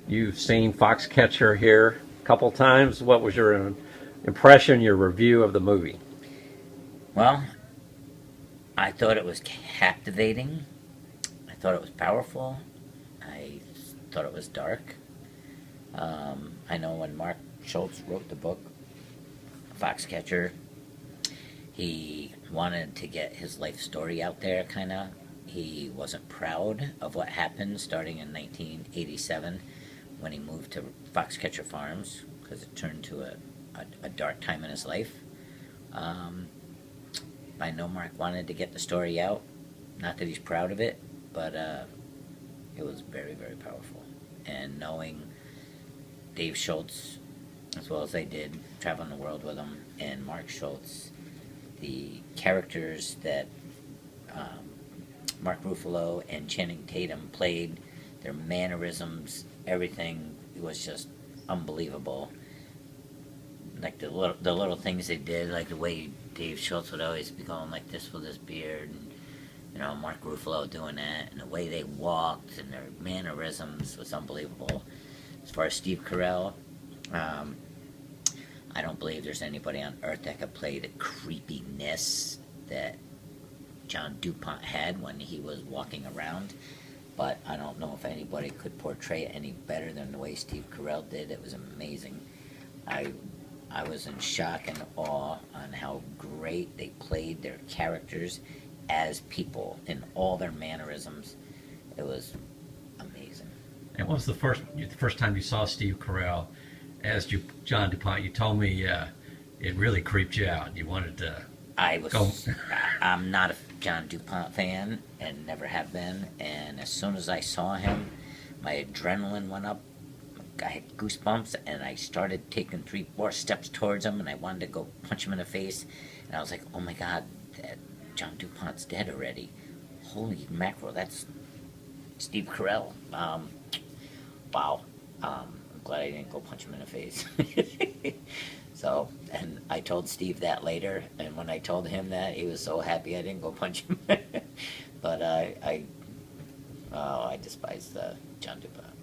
You've seen Foxcatcher here a couple times. What was your impression, your review of the movie? Well, I thought it was captivating. I thought it was powerful. I thought it was dark. I know when Mark Schultz wrote the book, Foxcatcher, he wanted to get his life story out there, kind of. He wasn't proud of what happened starting in 1987 when he moved to Foxcatcher Farms because it turned to a dark time in his life. Um, I know Mark wanted to get the story out. Not that he's proud of it, but it was very, very powerful. And knowing Dave Schultz, as well as I did, traveling the world with him, and Mark Schultz, the characters that Mark Ruffalo and Channing Tatum played, their mannerisms, everything was just unbelievable. Like the little things they did, like the way Dave Schultz would always be going like this with his beard, and Mark Ruffalo doing that, and the way they walked and their mannerisms was unbelievable. As far as Steve Carell, I don't believe there's anybody on earth that could play the creepiness that John DuPont had when he was walking around. But I don't know if anybody could portray it any better than the way Steve Carell did. It was amazing. I I was in shock and awe on how great they played their characters as people in all their mannerisms. It was amazing. And what was the first time you saw Steve Carell as John DuPont? You told me it really creeped you out. You wanted to go. I'm not a John DuPont fan and never have been. And as soon as I saw him, my adrenaline went up. I had goosebumps, and I started taking 3-4 steps towards him, and I wanted to go punch him in the face. And I was like, "Oh my God, John DuPont's dead already! Holy mackerel, that's Steve Carell!" Wow. I'm glad I didn't go punch him in the face. So, and I told Steve that later, and when I told him that, he was so happy I didn't go punch him. But I despise John DuPont.